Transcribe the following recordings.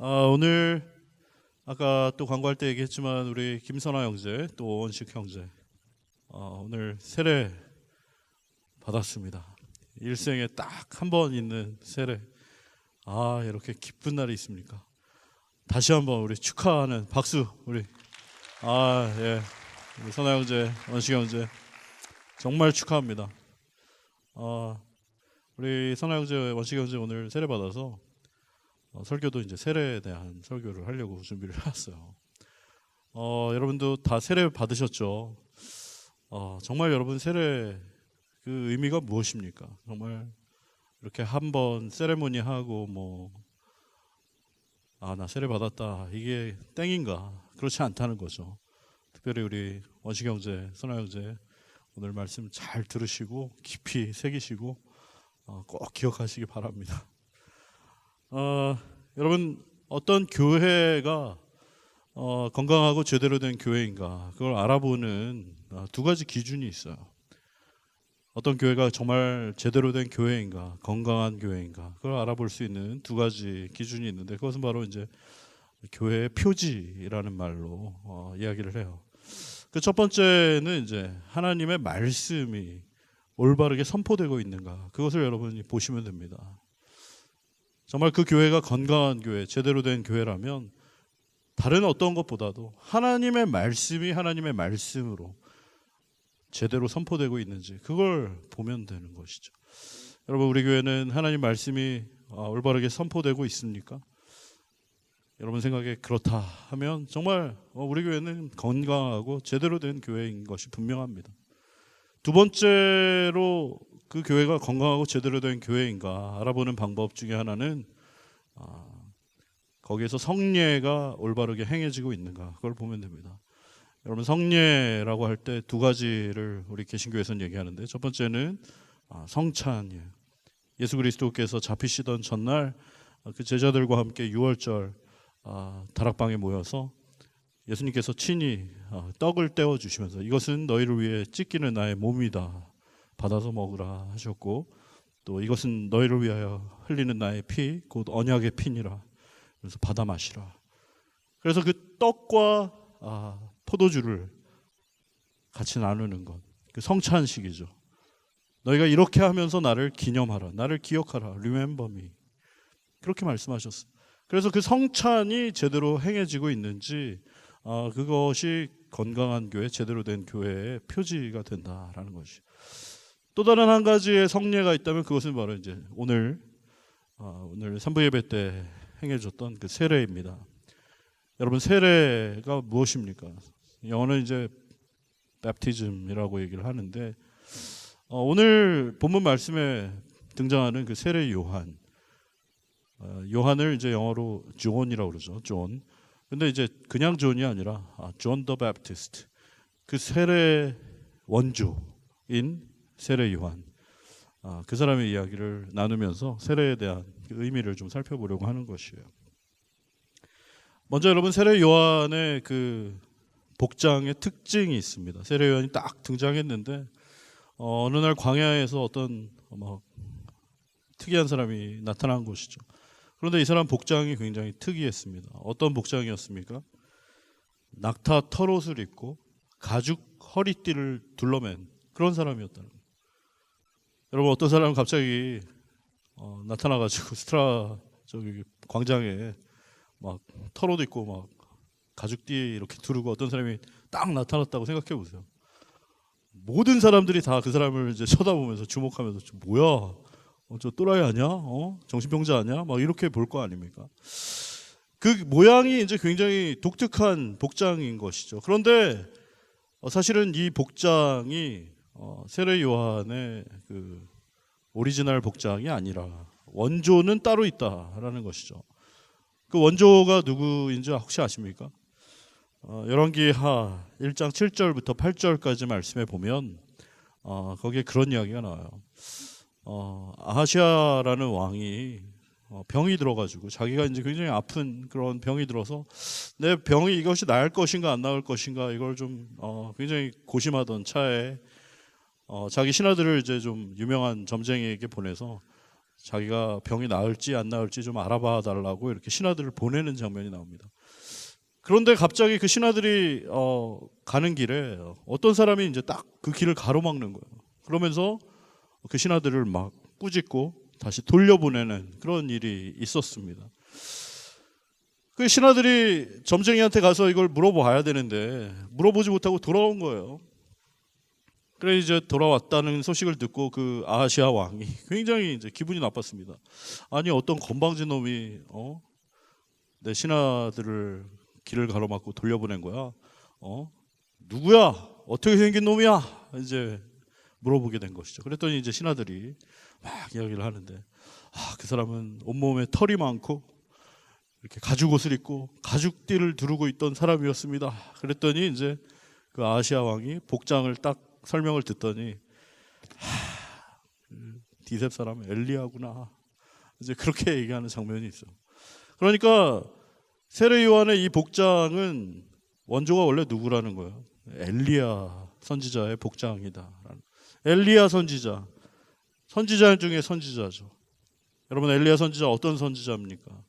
오늘 아까 또 광고할 때 얘기했지만 우리 김선아 형제 또 원식 형제 오늘 세례 받았습니다. 일생에 딱 한 번 있는 세례. 이렇게 기쁜 날이 있습니까? 다시 한번 우리 축하하는 박수. 우리 예, 우리 선아 형제, 원식 형제 정말 축하합니다. 우리 선아 형제, 원식 형제 오늘 세례 받아서 설교도 이제 세례에 대한 설교를 하려고 준비를 해왔어요. 여러분도 다 세례 받으셨죠? 정말 여러분 세례 그 의미가 무엇입니까? 정말 이렇게 한번 세레모니 하고 나 세례 받았다 이게 땡인가? 그렇지 않다는 거죠. 특별히 우리 원식 형제, 선아 형제 오늘 말씀 잘 들으시고 깊이 새기시고 꼭 기억하시기 바랍니다. 여러분 어떤 교회가 건강하고 제대로 된 교회인가 그걸 알아보는 두 가지 기준이 있어요. 어떤 교회가 정말 제대로 된 교회인가 건강한 교회인가 그걸 알아볼 수 있는 두 가지 기준이 있는데 그것은 바로 이제 교회의 표지라는 말로 이야기를 해요. 그 첫 번째는 이제 하나님의 말씀이 올바르게 선포되고 있는가 그것을 여러분이 보시면 됩니다. 정말 그 교회가 건강한 교회, 제대로 된 교회라면 다른 어떤 것보다도 하나님의 말씀이 하나님의 말씀으로 제대로 선포되고 있는지 그걸 보면 되는 것이죠. 여러분 우리 교회는 하나님 말씀이 올바르게 선포되고 있습니까? 여러분 생각에 그렇다 하면 정말 우리 교회는 건강하고 제대로 된 교회인 것이 분명합니다. 두 번째로 그 교회가 건강하고 제대로 된 교회인가 알아보는 방법 중에 하나는 거기에서 성례가 올바르게 행해지고 있는가 그걸 보면 됩니다. 여러분 성례라고 할 때 두 가지를 우리 개신교에서는 얘기하는데 첫 번째는 성찬이에요. 예수 그리스도께서 잡히시던 전날 그 제자들과 함께 유월절 다락방에 모여서 예수님께서 친히 떡을 떼어 주시면서 이것은 너희를 위해 찢기는 나의 몸이다 받아서 먹으라 하셨고 또 이것은 너희를 위하여 흘리는 나의 피 곧 언약의 피니라 그래서 받아 마시라. 그래서 그 떡과 포도주를 같이 나누는 것 그 성찬식이죠. 너희가 이렇게 하면서 나를 기념하라 나를 기억하라 Remember me 그렇게 말씀하셨어요. 그래서 그 성찬이 제대로 행해지고 있는지 그것이 건강한 교회 제대로 된 교회의 표지가 된다라는 것이. 또 다른 한 가지의 성례가 있다면 그것은 바로 이제 오늘 3부 예배 때 행해졌던 그 세례입니다. 여러분 세례가 무엇입니까? 영어는 이제 baptism이라고 얘기를 하는데 오늘 본문 말씀에 등장하는 그 세례 요한 요한을 이제 영어로 존이라고 그러죠. 존. 근데 이제 그냥 존이 아니라 존 더 베프티스트 그 세례 원조인 세례 요한 그 사람의 이야기를 나누면서 세례에 대한 그 의미를 좀 살펴보려고 하는 것이에요. 먼저 여러분 세례 요한의 그 복장의 특징이 있습니다. 세례 요한이 딱 등장했는데 어느 날 광야에서 어떤 특이한 사람이 나타난 것이죠. 그런데 이 사람 복장이 굉장히 특이했습니다. 어떤 복장이었습니까? 낙타 털옷을 입고 가죽 허리띠를 둘러맨 그런 사람이었다는 거예요. 여러분 어떤 사람은 갑자기 나타나가지고 저기 광장에 막 털옷 입고 막 가죽띠 이렇게 두르고 어떤 사람이 딱 나타났다고 생각해 보세요. 모든 사람들이 다 그 사람을 이제 쳐다보면서 주목하면서 뭐야? 저 또라이 아니야? 정신병자 아니야? 막 이렇게 볼 거 아닙니까? 그 모양이 이제 굉장히 독특한 복장인 것이죠. 그런데 사실은 이 복장이 세례 요한의 그 오리지널 복장이 아니라 원조는 따로 있다라는 것이죠. 그 원조가 누구인지 혹시 아십니까? 열왕기하 1장 7절부터 8절까지 말씀에 보면 거기에 그런 이야기가 나와요. 아하시아라는 왕이 병이 들어가지고 자기가 이제 굉장히 아픈 그런 병이 들어서 내 병이 이것이 나을 것인가 안 나을 것인가 이걸 좀 굉장히 고심하던 차에 자기 신하들을 이제 좀 유명한 점쟁이에게 보내서 자기가 병이 나을지 안 나을지 좀 알아봐 달라고 이렇게 신하들을 보내는 장면이 나옵니다. 그런데 갑자기 그 신하들이 가는 길에 어떤 사람이 이제 딱 그 길을 가로막는 거예요. 그러면서 그 신하들을 막 꾸짖고 다시 돌려보내는 그런 일이 있었습니다. 그 신하들이 점쟁이한테 가서 이걸 물어봐야 되는데 물어보지 못하고 돌아온 거예요. 그래 이제 돌아왔다는 소식을 듣고 그 아하시아 왕이 굉장히 이제 기분이 나빴습니다. 아니 어떤 건방진 놈이 내 신하들을 길을 가로막고 돌려보낸 거야. 누구야? 어떻게 생긴 놈이야? 이제 물어보게 된 것이죠. 그랬더니 이제 신하들이 막 이야기를 하는데 그 사람은 온몸에 털이 많고 이렇게 가죽 옷을 입고 가죽띠를 두르고 있던 사람이었습니다. 그랬더니 이제 그 아하시아 왕이 복장을 딱 설명을 듣더니 디셉 사람 엘리야구나. 이제 그렇게 얘기하는 장면이 있어. 그러니까 세례 요한의 이 복장은 원조가 원래 누구라는 거예요? 엘리야 선지자의 복장이다. 엘리야 선지자, 선지자 중에 선지자죠. 여러분 엘리야 선지자 어떤 선지자입니까?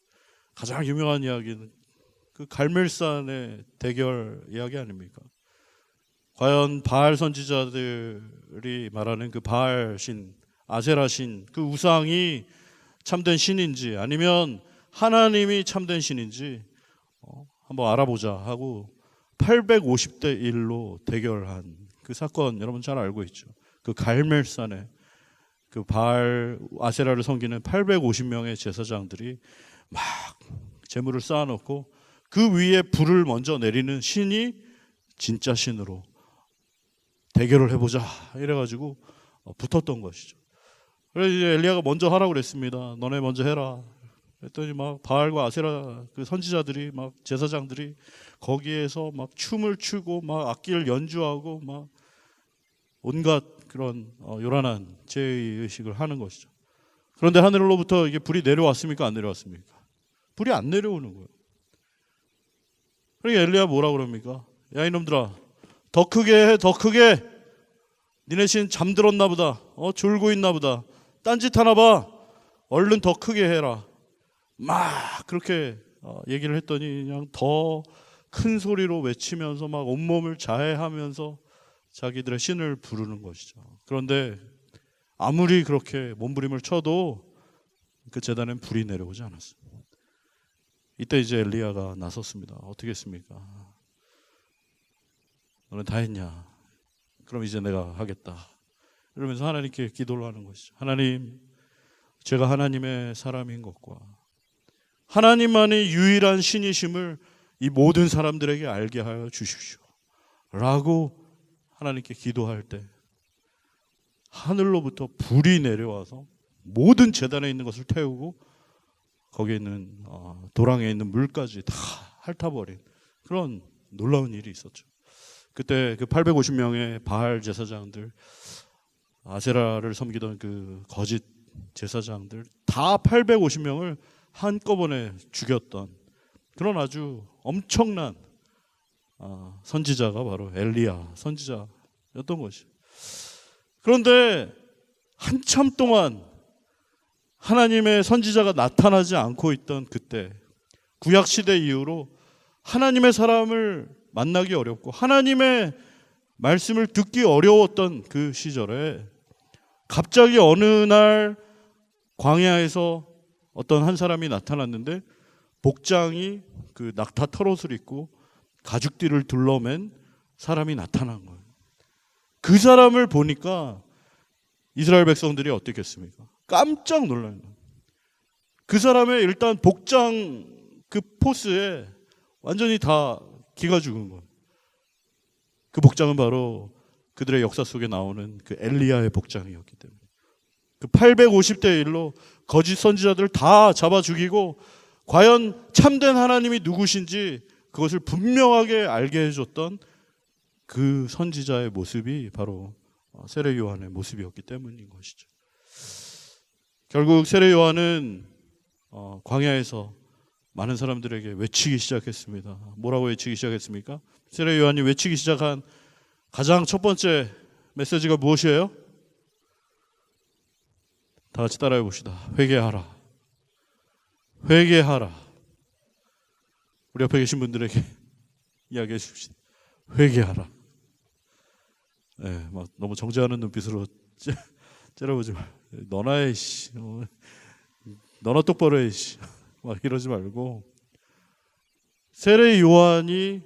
가장 유명한 이야기는 그 갈멜산의 대결 이야기 아닙니까? 과연 바알 선지자들이 말하는 그 바알 신, 아세라 신, 그 우상이 참된 신인지 아니면 하나님이 참된 신인지 한번 알아보자 하고 850대 1로 대결한 그 사건 여러분 잘 알고 있죠. 그 갈멜산에 그 바알 아세라를 섬기는 850명의 제사장들이 막 제물을 쌓아놓고 그 위에 불을 먼저 내리는 신이 진짜 신으로 대결을 해보자 이래가지고 붙었던 것이죠. 그래서 이제 엘리야가 먼저 하라고 그랬습니다. 너네 먼저 해라. 그랬더니 막 바알과 아세라 그 선지자들이 막 제사장들이 거기에서 막 춤을 추고 막 악기를 연주하고 막 온갖 그런 요란한 제의식을 하는 것이죠. 그런데 하늘로부터 이게 불이 내려왔습니까? 안 내려왔습니까? 불이 안 내려오는 거예요. 그러니까 엘리야 뭐라 그럽니까? 야 이놈들아 더 크게 해, 더 크게. 니네 신 잠들었나 보다. 졸고 있나 보다. 딴짓 하나 봐. 얼른 더 크게 해라. 막 그렇게 얘기를 했더니 그냥 더 큰 소리로 외치면서 막 온몸을 자해하면서 자기들의 신을 부르는 것이죠. 그런데 아무리 그렇게 몸부림을 쳐도 그 제단엔 불이 내려오지 않았어요. 이때 이제 엘리야가 나섰습니다. 어떻게 했습니까? 너는 다 했냐? 그럼 이제 내가 하겠다. 이러면서 하나님께 기도를 하는 것이죠. 하나님, 제가 하나님의 사람인 것과 하나님만이 유일한 신이심을 이 모든 사람들에게 알게 하여 주십시오. 라고 하나님께 기도할 때 하늘로부터 불이 내려와서 모든 제단에 있는 것을 태우고 거기에 있는 도랑에 있는 물까지 다 핥아버린 그런 놀라운 일이 있었죠. 그때 그 850명의 바알 제사장들, 아세라를 섬기던 그 거짓 제사장들 다 850명을 한꺼번에 죽였던 그런 아주 엄청난 선지자가 바로 엘리야 선지자였던 것이죠. 그런데 한참 동안 하나님의 선지자가 나타나지 않고 있던 그때 구약시대 이후로 하나님의 사람을 만나기 어렵고 하나님의 말씀을 듣기 어려웠던 그 시절에 갑자기 어느 날 광야에서 어떤 한 사람이 나타났는데 복장이 그 낙타 털옷을 입고 가죽띠를 둘러맨 사람이 나타난 거예요. 그 사람을 보니까 이스라엘 백성들이 어떻겠습니까? 깜짝 놀라요. 그 사람의 일단 복장 그 포스에 완전히 다 기가 죽은 거예요. 그 복장은 바로 그들의 역사 속에 나오는 그 엘리야의 복장이었기 때문에 그 850대 1로 거짓 선지자들을 다 잡아 죽이고 과연 참된 하나님이 누구신지 그것을 분명하게 알게 해줬던 그 선지자의 모습이 바로 세례 요한의 모습이었기 때문인 것이죠. 결국 세례 요한은 광야에서 많은 사람들에게 외치기 시작했습니다. 뭐라고 외치기 시작했습니까? 세례 요한이 외치기 시작한 가장 첫 번째 메시지가 무엇이에요? 다 같이 따라해 봅시다. 회개하라. 회개하라. 우리 옆에 계신 분들에게 이야기해 주십시다. 회개하라. 네, 막 너무 정죄하는 눈빛으로 째려보지 말. 너나 해, 씨. 너나 똑바로 해, 씨. 막 이러지 말고. 세례 요한이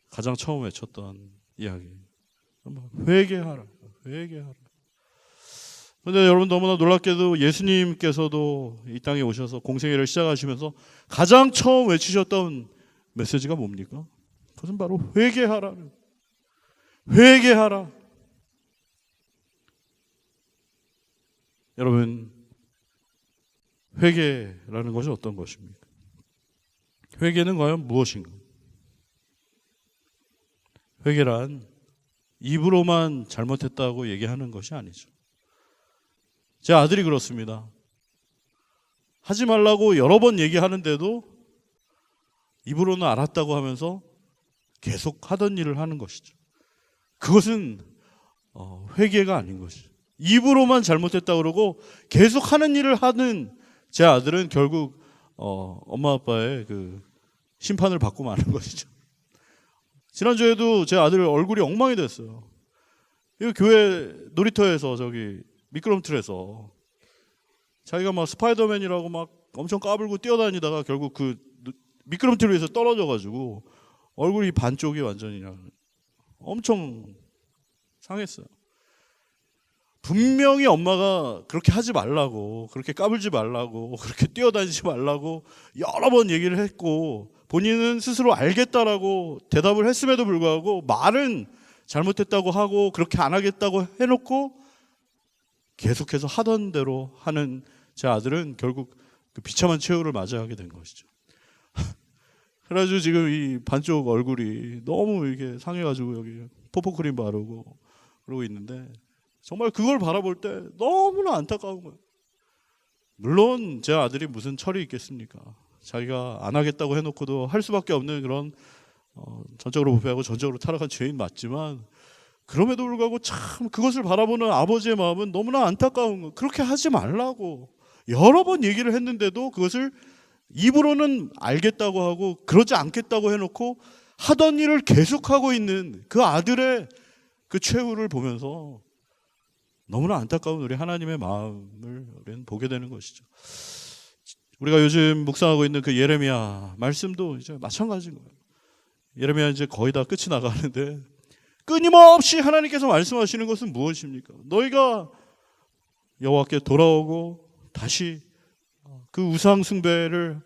가장 처음 외쳤던 이야기. 회개하라. 회개하라. 그런데 여러분 너무나 놀랍게도 예수님께서도 이 땅에 오셔서 공생애를 시작하시면서 가장 처음 외치셨던 메시지가 뭡니까? 그것은 바로 회개하라. 회개하라. 여러분, 회개라는 것이 어떤 것입니까? 회개는 과연 무엇인가? 회개란 입으로만 잘못했다고 얘기하는 것이 아니죠. 제 아들이 그렇습니다. 하지 말라고 여러 번 얘기하는데도 입으로는 알았다고 하면서 계속 하던 일을 하는 것이죠. 그것은 회개가 아닌 것이죠. 입으로만 잘못했다고 그러고 계속 하는 일을 하는 제 아들은 결국 엄마 아빠의 그 심판을 받고 마는 것이죠. 지난주에도 제 아들 얼굴이 엉망이 됐어요. 이 교회 놀이터에서 저기 미끄럼틀에서 자기가 막 스파이더맨이라고 막 엄청 까불고 뛰어다니다가 결국 그 미끄럼틀 위에서 떨어져가지고 얼굴이 반쪽이 완전히 그냥 엄청 상했어요. 분명히 엄마가 그렇게 하지 말라고, 그렇게 까불지 말라고, 그렇게 뛰어다니지 말라고 여러 번 얘기를 했고 본인은 스스로 알겠다라고 대답을 했음에도 불구하고 말은 잘못했다고 하고 그렇게 안 하겠다고 해놓고 계속해서 하던 대로 하는 제 아들은 결국 그 비참한 최후를 맞이하게 된 것이죠. 그래가지고 지금 이 반쪽 얼굴이 너무 이렇게 상해가지고 여기 포포크림 바르고 그러고 있는데 정말 그걸 바라볼 때 너무나 안타까운 거예요. 물론 제 아들이 무슨 철이 있겠습니까? 자기가 안 하겠다고 해놓고도 할 수밖에 없는 그런 전적으로 부패하고 전적으로 타락한 죄인 맞지만 그럼에도 불구하고 참 그것을 바라보는 아버지의 마음은 너무나 안타까운 거예요. 그렇게 하지 말라고 여러 번 얘기를 했는데도 그것을 입으로는 알겠다고 하고 그러지 않겠다고 해놓고 하던 일을 계속하고 있는 그 아들의 그 최후를 보면서 너무나 안타까운 우리 하나님의 마음을 우리는 보게 되는 것이죠. 우리가 요즘 묵상하고 있는 그 예레미야 말씀도 이제 마찬가지인 거예요. 예레미야 이제 거의 다 끝이 나가는데 끊임없이 하나님께서 말씀하시는 것은 무엇입니까? 너희가 여호와께 돌아오고 다시 그 우상 숭배를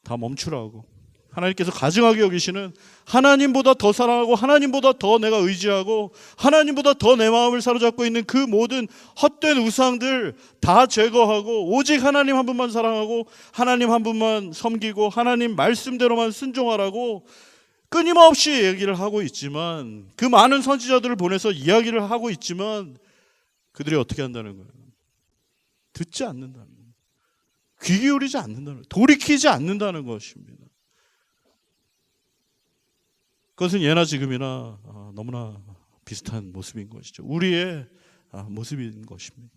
다 멈추라고. 하나님께서 가증하게 여기시는 하나님보다 더 사랑하고 하나님보다 더 내가 의지하고 하나님보다 더 내 마음을 사로잡고 있는 그 모든 헛된 우상들 다 제거하고 오직 하나님 한 분만 사랑하고 하나님 한 분만 섬기고 하나님 말씀대로만 순종하라고 끊임없이 얘기를 하고 있지만 그 많은 선지자들을 보내서 이야기를 하고 있지만 그들이 어떻게 한다는 거예요? 듣지 않는다는 거예요. 귀 기울이지 않는다는 거예요. 돌이키지 않는다는 것입니다. 그것은 예나 지금이나 너무나 비슷한 모습인 것이죠. 우리의 모습인 것입니다.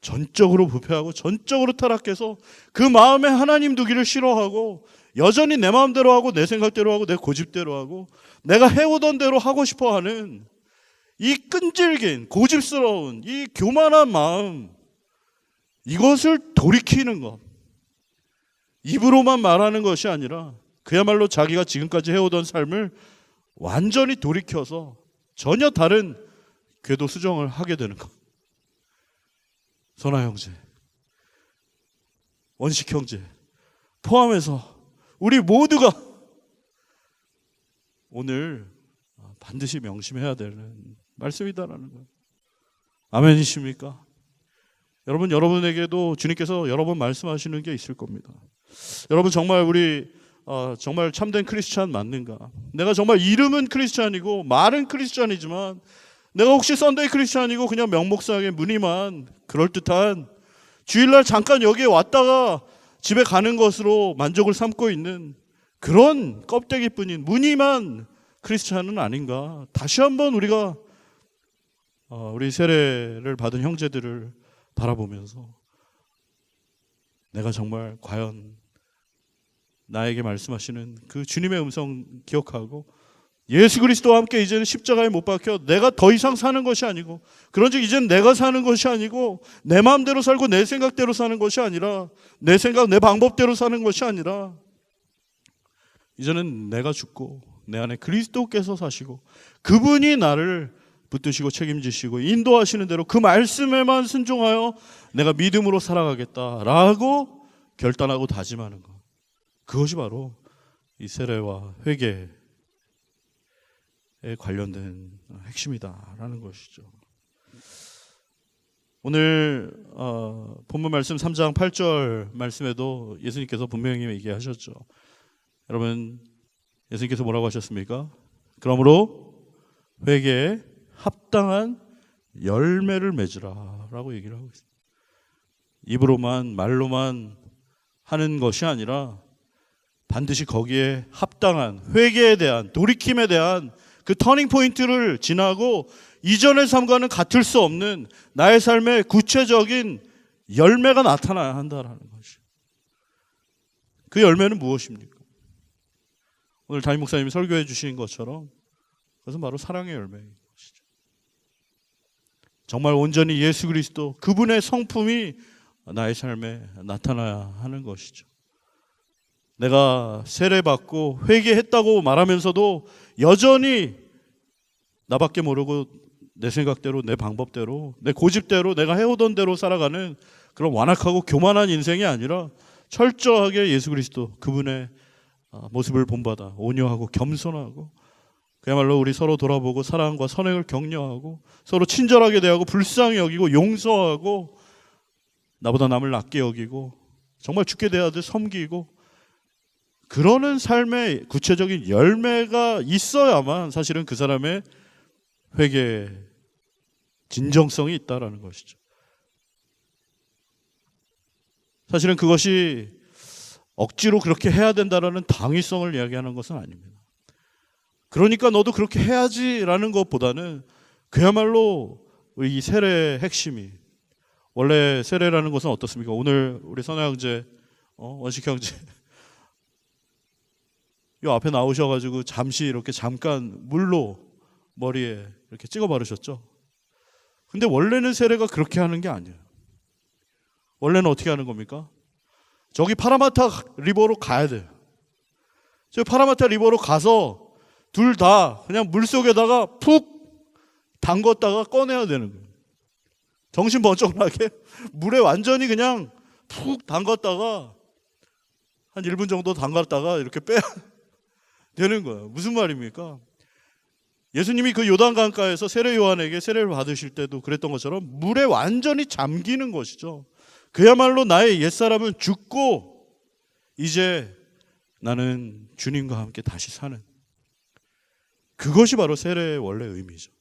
전적으로 부패하고 전적으로 타락해서 그 마음에 하나님 두기를 싫어하고 여전히 내 마음대로 하고 내 생각대로 하고 내 고집대로 하고 내가 해오던 대로 하고 싶어하는 이 끈질긴 고집스러운 이 교만한 마음, 이것을 돌이키는 것, 입으로만 말하는 것이 아니라 그야말로 자기가 지금까지 해오던 삶을 완전히 돌이켜서 전혀 다른 궤도 수정을 하게 되는 것. 선아 형제, 원식 형제 포함해서 우리 모두가 오늘 반드시 명심해야 되는 말씀이다라는 거예요. 아멘이십니까? 여러분, 여러분에게도 주님께서 여러 번 말씀하시는 게 있을 겁니다. 여러분, 정말 우리 정말 참된 크리스찬 맞는가? 내가 정말 이름은 크리스찬이고 말은 크리스찬이지만 내가 혹시 썬데이 크리스찬이고 그냥 명목상의 무늬만 그럴듯한 주일날 잠깐 여기에 왔다가 집에 가는 것으로 만족을 삼고 있는 그런 껍데기뿐인 무늬만 크리스찬은 아닌가? 다시 한번 우리가 우리 세례를 받은 형제들을 바라보면서 내가 정말 과연 나에게 말씀하시는 그 주님의 음성 기억하고 예수 그리스도와 함께 이제는 십자가에 못 박혀 내가 더 이상 사는 것이 아니고, 그런즉 이제는 내가 사는 것이 아니고 내 마음대로 살고 내 생각대로 사는 것이 아니라, 내 생각 내 방법대로 사는 것이 아니라, 이제는 내가 죽고 내 안에 그리스도께서 사시고 그분이 나를 붙드시고 책임지시고 인도하시는 대로 그 말씀에만 순종하여 내가 믿음으로 살아가겠다라고 결단하고 다짐하는 것, 그것이 바로 이 세례와 회개에 관련된 핵심이다라는 것이죠. 오늘 본문 말씀 3장 8절 말씀에도 예수님께서 분명히 얘기하셨죠. 여러분, 예수님께서 뭐라고 하셨습니까? 그러므로 회개에 합당한 열매를 맺으라 라고 얘기를 하고 있습니다. 입으로만 말로만 하는 것이 아니라 반드시 거기에 합당한 회개에 대한, 돌이킴에 대한 그 터닝 포인트를 지나고 이전의 삶과는 같을 수 없는 나의 삶의 구체적인 열매가 나타나야 한다는 것이죠. 그 열매는 무엇입니까? 오늘 담임 목사님이 설교해 주신 것처럼 그것은 바로 사랑의 열매인 것이죠. 정말 온전히 예수 그리스도 그분의 성품이 나의 삶에 나타나야 하는 것이죠. 내가 세례받고 회개했다고 말하면서도 여전히 나밖에 모르고 내 생각대로, 내 방법대로, 내 고집대로 내가 해오던 대로 살아가는 그런 완악하고 교만한 인생이 아니라 철저하게 예수 그리스도 그분의 모습을 본받아 온유하고 겸손하고, 그야말로 우리 서로 돌아보고 사랑과 선행을 격려하고 서로 친절하게 대하고 불쌍히 여기고 용서하고 나보다 남을 낮게 여기고 정말 주께 대하듯 섬기고, 그러는 삶의 구체적인 열매가 있어야만 사실은 그 사람의 회개의 진정성이 있다라는 것이죠. 사실은 그것이 억지로 그렇게 해야 된다라는 당위성을 이야기하는 것은 아닙니다. 그러니까 너도 그렇게 해야지라는 것보다는 그야말로 이 세례의 핵심이, 원래 세례라는 것은 어떻습니까? 오늘 우리 선아 형제, 원식 형제 이 앞에 나오셔가지고 잠시 이렇게 잠깐 물로 머리에 이렇게 찍어 바르셨죠. 근데 원래는 세례가 그렇게 하는 게 아니에요. 원래는 어떻게 하는 겁니까? 저기 파라마타 리버로 가야 돼요. 저 파라마타 리버로 가서 둘 다 그냥 물속에다가 푹 담궜다가 꺼내야 되는 거예요. 정신 번쩍 나게 물에 완전히 그냥 푹 담갔다가 한 1분 정도 담갔다가 이렇게 빼야 되는 거예요. 무슨 말입니까? 예수님이 그 요단강가에서 세례 요한에게 세례를 받으실 때도 그랬던 것처럼 물에 완전히 잠기는 것이죠. 그야말로 나의 옛사람은 죽고 이제 나는 주님과 함께 다시 사는, 그것이 바로 세례의 원래 의미죠.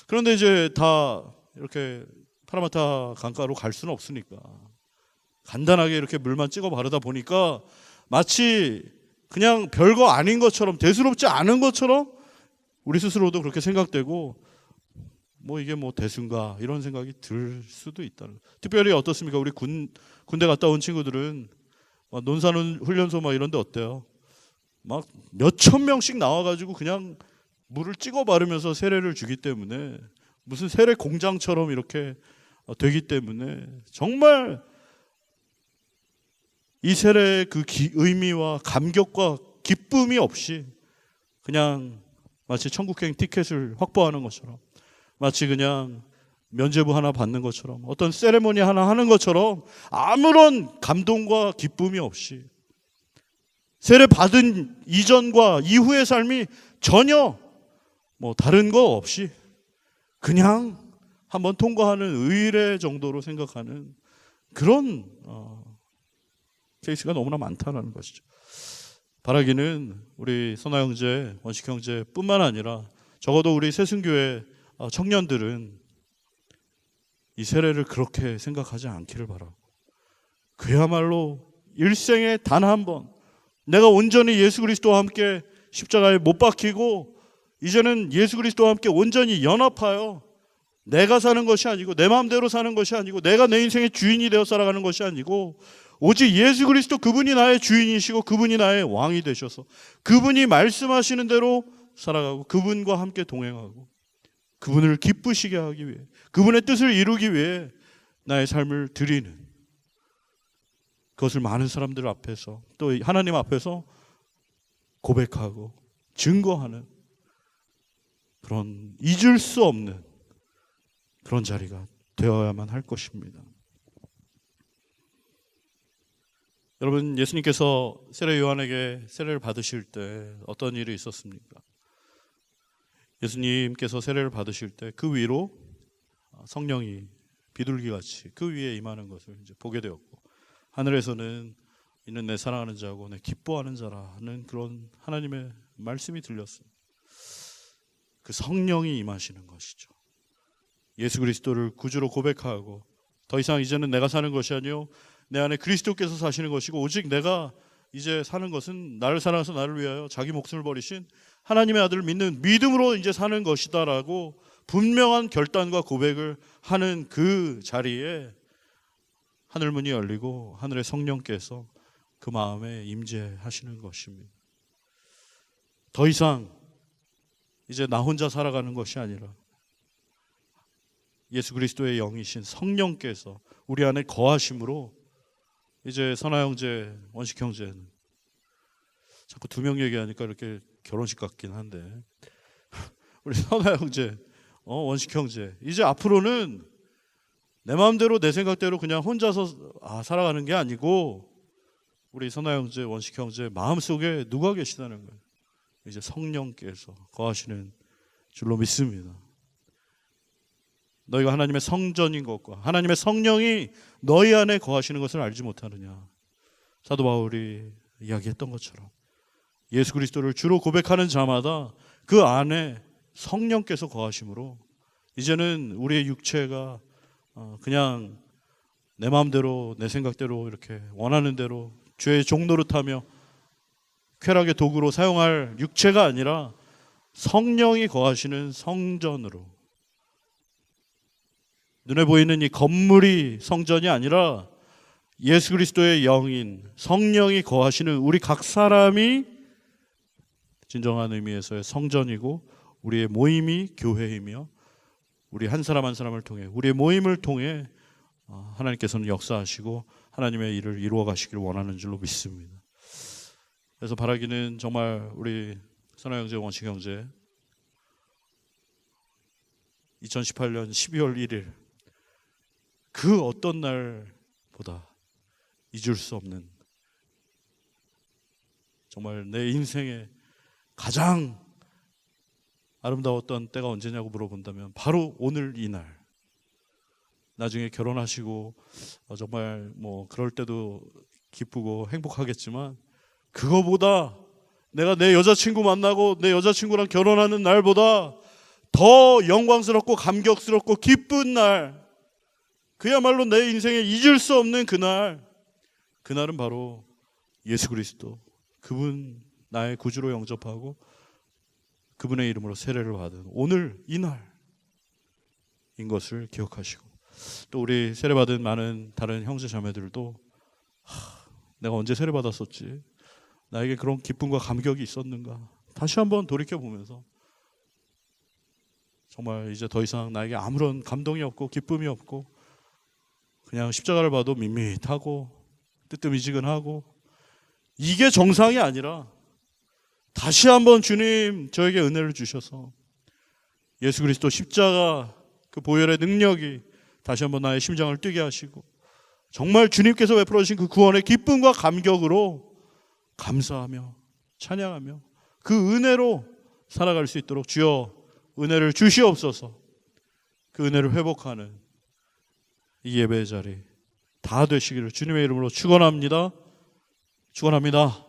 그런데 이제 다 이렇게 파라마타 강가로 갈 수는 없으니까 간단하게 이렇게 물만 찍어 바르다 보니까 마치 그냥 별거 아닌 것처럼, 대수롭지 않은 것처럼 우리 스스로도 그렇게 생각되고, 뭐 이게 뭐 대수인가 이런 생각이 들 수도 있다는 거예요. 특별히 어떻습니까? 우리 군대 갔다 온 친구들은 논산 훈련소 막 이런 데 어때요? 막 몇천 명씩 나와가지고 그냥 물을 찍어 바르면서 세례를 주기 때문에, 무슨 세례 공장처럼 이렇게 되기 때문에 정말 이 세례의 그 의미와 감격과 기쁨이 없이 그냥 마치 천국행 티켓을 확보하는 것처럼, 마치 그냥 면죄부 하나 받는 것처럼, 어떤 세레모니 하나 하는 것처럼 아무런 감동과 기쁨이 없이, 세례 받은 이전과 이후의 삶이 전혀 뭐 다른 거 없이 그냥 한번 통과하는 의례 정도로 생각하는 그런 케이스가 너무나 많다는 것이죠. 바라기는 우리 선아 형제, 원식 형제뿐만 아니라 적어도 우리 새순교회 청년들은 이 세례를 그렇게 생각하지 않기를 바라고, 그야말로 일생에 단 한 번 내가 온전히 예수 그리스도와 함께 십자가에 못 박히고 이제는 예수 그리스도와 함께 온전히 연합하여 내가 사는 것이 아니고 내 마음대로 사는 것이 아니고 내가 내 인생의 주인이 되어 살아가는 것이 아니고 오직 예수 그리스도 그분이 나의 주인이시고 그분이 나의 왕이 되셔서 그분이 말씀하시는 대로 살아가고 그분과 함께 동행하고 그분을 기쁘시게 하기 위해 그분의 뜻을 이루기 위해 나의 삶을 드리는, 그것을 많은 사람들 앞에서 또 하나님 앞에서 고백하고 증거하는 그런 잊을 수 없는 그런 자리가 되어야만 할 것입니다. 여러분, 예수님께서 세례 요한에게 세례를 받으실 때 어떤 일이 있었습니까? 예수님께서 세례를 받으실 때 그 위로 성령이 비둘기같이 그 위에 임하는 것을 이제 보게 되었고, 하늘에서는 이는 내 사랑하는 자고 내 기뻐하는 자라는 그런 하나님의 말씀이 들렸습니다. 그 성령이 임하시는 것이죠. 예수 그리스도를 구주로 고백하고 더 이상 이제는 내가 사는 것이 아니요 내 안에 그리스도께서 사시는 것이고 오직 내가 이제 사는 것은 나를 사랑해서 나를 위하여 자기 목숨을 버리신 하나님의 아들을 믿는 믿음으로 이제 사는 것이다라고 분명한 결단과 고백을 하는 그 자리에 하늘문이 열리고 하늘의 성령께서 그 마음에 임재하시는 것입니다. 더 이상 이제 나 혼자 살아가는 것이 아니라 예수 그리스도의 영이신 성령께서 우리 안에 거하심으로 이제 선아 형제, 원식 형제는 자꾸 두 명 얘기하니까 이렇게 결혼식 같긴 한데 우리 선아 형제, 원식 형제 이제 앞으로는 내 마음대로 내 생각대로 그냥 혼자서 살아가는 게 아니고 우리 선아 형제, 원식 형제 마음속에 누가 계시다는 거예요. 이제 성령께서 거하시는 줄로 믿습니다. 너희가 하나님의 성전인 것과 하나님의 성령이 너희 안에 거하시는 것을 알지 못하느냐. 사도 바울이 이야기했던 것처럼 예수 그리스도를 주로 고백하는 자마다 그 안에 성령께서 거하심으로 이제는 우리의 육체가 그냥 내 마음대로 내 생각대로 이렇게 원하는 대로 죄의 종노릇하며 쾌락의 도구로 사용할 육체가 아니라 성령이 거하시는 성전으로, 눈에 보이는 이 건물이 성전이 아니라 예수 그리스도의 영인 성령이 거하시는 우리 각 사람이 진정한 의미에서의 성전이고 우리의 모임이 교회이며 우리 한 사람 한 사람을 통해 우리의 모임을 통해 하나님께서는 역사하시고 하나님의 일을 이루어 가시기를 원하는 줄로 믿습니다. 그래서 바라기는 정말 우리 선아 형제, 원식 형제 2018년 12월 1일 그 어떤 날보다 잊을 수 없는 정말 내 인생의 가장 아름다웠던 때가 언제냐고 물어본다면 바로 오늘 이 날. 나중에 결혼하시고 정말 뭐 그럴 때도 기쁘고 행복하겠지만 그거보다 내가 내 여자친구 만나고 내 여자친구랑 결혼하는 날보다 더 영광스럽고 감격스럽고 기쁜 날, 그야말로 내 인생에 잊을 수 없는 그날, 그날은 바로 예수 그리스도 그분 나의 구주로 영접하고 그분의 이름으로 세례를 받은 오늘 이 날인 것을 기억하시고, 또 우리 세례받은 많은 다른 형제 자매들도 내가 언제 세례받았었지, 나에게 그런 기쁨과 감격이 있었는가 다시 한번 돌이켜보면서 정말 이제 더 이상 나에게 아무런 감동이 없고 기쁨이 없고 그냥 십자가를 봐도 밋밋하고 뜨뜻미지근하고 이게 정상이 아니라 다시 한번 주님 저에게 은혜를 주셔서 예수 그리스도 십자가 그 보혈의 능력이 다시 한번 나의 심장을 뛰게 하시고 정말 주님께서 베풀어 주신 그 구원의 기쁨과 감격으로 감사하며 찬양하며 그 은혜로 살아갈 수 있도록 주여 은혜를 주시옵소서. 그 은혜를 회복하는 이 예배의 자리 다 되시기를 주님의 이름으로 축원합니다. 축원합니다.